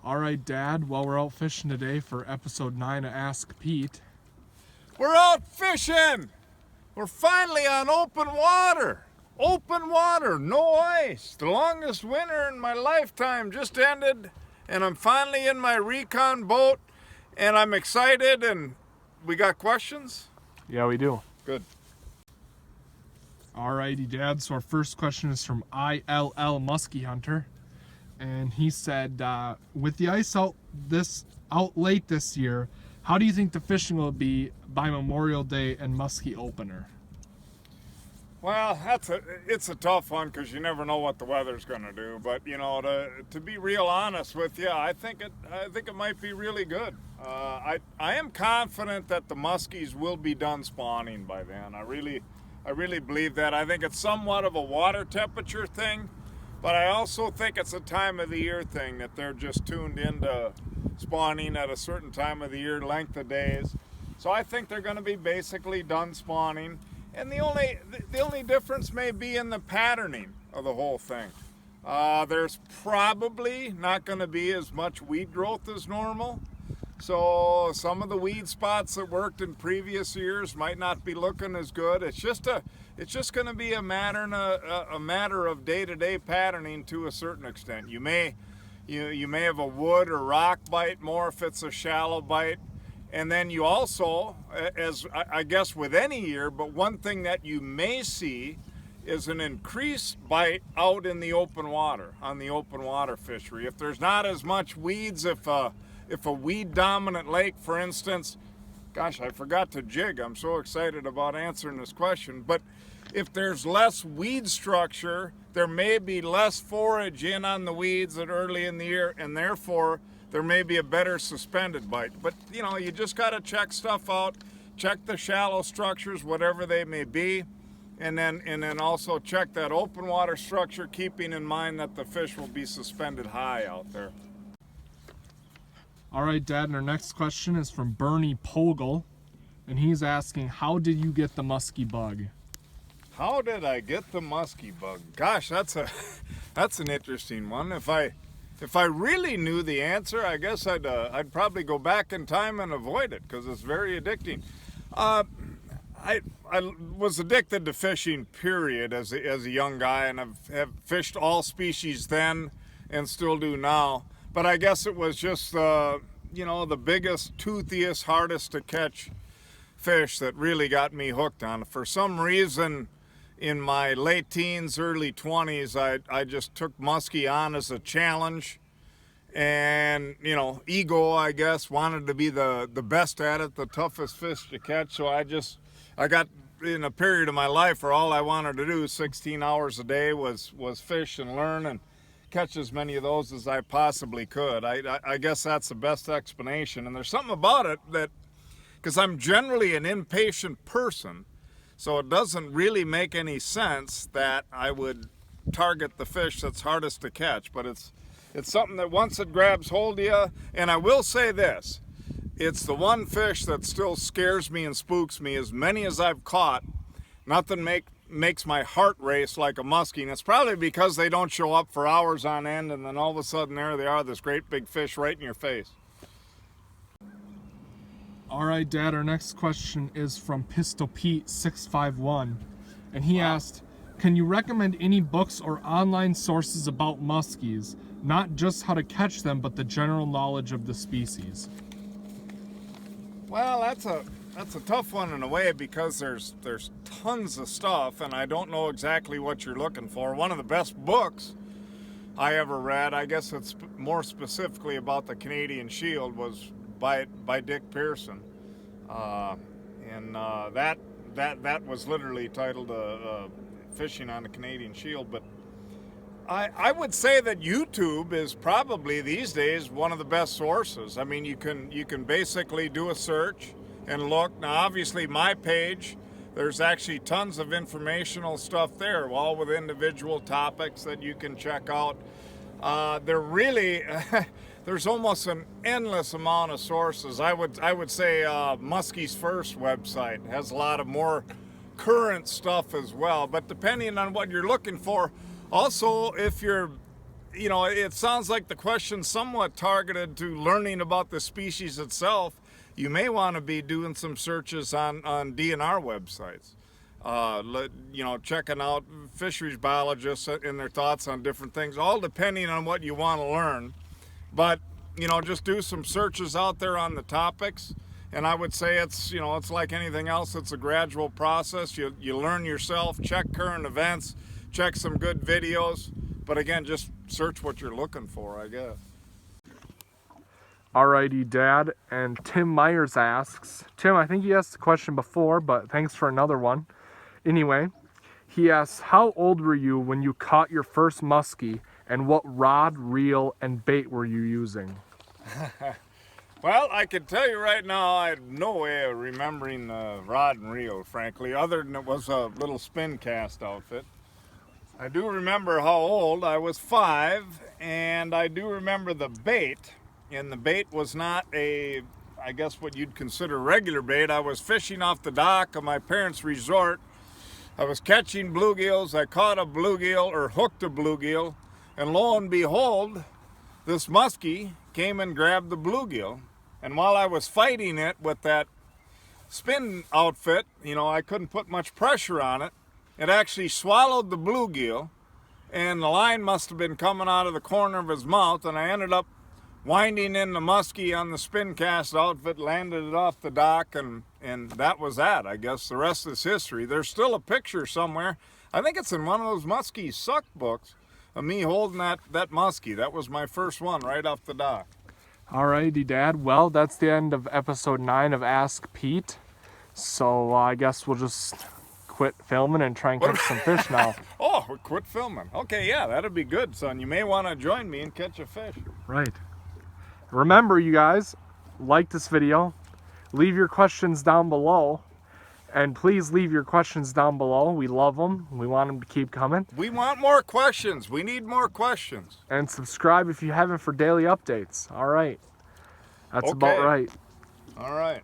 All right, Dad. Well, we're out fishing today for episode 9 of Ask Pete. We're out fishing! We're finally on open water! Open water, no ice. The longest winter in my lifetime just ended, and I'm finally in my recon boat, and I'm excited, and we got questions? Yeah, we do. Good. All righty, Dad. So our first question is from ILL Muskie Hunter. And he said, with the ice out late this year, how do you think the fishing will be by Memorial Day and Muskie Opener? Well, it's a tough one because you never know what the weather's going to do. But you know, to be real honest with you, I think it might be really good. I am confident that the muskies will be done spawning by then. I really believe that. I think it's somewhat of a water temperature thing. But I also think it's a time of the year thing that they're just tuned into spawning at a certain time of the year, length of days. So I think they're going to be basically done spawning. And the only difference may be in the patterning of the whole thing. There's probably not going to be as much weed growth as normal. So some of the weed spots that worked in previous years might not be looking as good. It's just going to be a matter of day-to-day patterning to a certain extent. You may have a wood or rock bite more if it's a shallow bite, and then you also, as I guess with any year, but one thing that you may see is an increased bite out in the open water, on the open water fishery. If there's not as much weeds, if a weed-dominant lake, for instance, gosh, I forgot to jig. I'm so excited about answering this question. But if there's less weed structure, there may be less forage in on the weeds early in the year, and therefore there may be a better suspended bite. But, you know, you just got to check stuff out, check the shallow structures, whatever they may be, and then also check that open water structure, keeping in mind that the fish will be suspended high out there. All right, Dad, and our next question is from Bernie Pogel, and he's asking, how did you get the Muskie Bug? How did I get the Muskie Bug? Gosh, that's an interesting one. If I really knew the answer, I guess I'd probably go back in time and avoid it because it's very addicting. I was addicted to fishing, period, as a young guy, and have fished all species then and still do now. But I guess it was just, the biggest, toothiest, hardest to catch fish that really got me hooked on it. For some reason, in my late teens, early 20s, I just took muskie on as a challenge. And, ego, I guess, wanted to be the best at it, the toughest fish to catch. So I got in a period of my life where all I wanted to do 16 hours a day was fish and learn and catch as many of those as I possibly could. I guess that's the best explanation. And there's something about it that, because I'm generally an impatient person, so it doesn't really make any sense that I would target the fish that's hardest to catch. But it's something that once it grabs hold of you, and I will say this, it's the one fish that still scares me and spooks me. As many as I've caught, nothing makes my heart race like a muskie, and it's probably because they don't show up for hours on end, and then all of a sudden there they are, this great big fish right in your face. All right, Dad, our next question is from Pistol Pete 651, and he asked, can you recommend any books or online sources about muskies, not just how to catch them, but the general knowledge of the species? Well, that's a tough one in a way because there's tons of stuff, and I don't know exactly what you're looking for. One of the best books I ever read, I guess it's more specifically about the Canadian Shield, was by Dick Pearson, and that was literally titled "Fishing on the Canadian Shield." But I would say that YouTube is probably these days one of the best sources. I mean, you can basically do a search and look. Now, obviously, my page, there's actually tons of informational stuff there, all with individual topics that you can check out. There's almost an endless amount of sources. I would say Muskie's First website has a lot of more current stuff as well. But depending on what you're looking for, also if you're you know, it sounds like the question's somewhat targeted to learning about the species itself. You may want to be doing some searches on DNR websites. You know, checking out fisheries biologists and their thoughts on different things, all depending on what you want to learn. But, you know, just do some searches out there on the topics. And I would say it's, you know, it's like anything else. It's a gradual process. You learn yourself, check current events, check some good videos. But again, just search what you're looking for, I guess. Alrighty, Dad. And Tim Myers asks, Tim, I think you asked the question before, but thanks for another one. Anyway, he asks, how old were you when you caught your first muskie, and what rod, reel, and bait were you using? Well, I can tell you right now, I have no way of remembering the rod and reel, frankly, other than it was a little spin cast outfit. I do remember how old. I was 5, and I do remember the bait. And the bait was not a, I guess what you'd consider regular bait. I was fishing off the dock of my parents' resort. I was catching bluegills. I caught a bluegill, or hooked a bluegill, and lo and behold, this muskie came and grabbed the bluegill. And while I was fighting it with that spin outfit, you know, I couldn't put much pressure on it. It actually swallowed the bluegill, and the line must have been coming out of the corner of his mouth, and I ended up winding in the muskie on the spin cast outfit, landed it off the dock, and that was that. I guess the rest is history. There's still a picture somewhere. I think it's in one of those muskie suck books of me holding that muskie. That was my first one right off the dock. Alrighty, Dad. Well, that's the end of episode 9 of Ask Pete. So I guess we'll just quit filming and try and catch some fish now. Oh, we quit filming. Okay, yeah, that'd be good, son. You may want to join me and catch a fish. Right. Remember, you guys, like this video, leave your questions down below, and please leave your questions down below. We love them. We want them to keep coming. We want more questions. We need more questions. And subscribe if you haven't for daily updates. All right. That's Okay. about right. All right.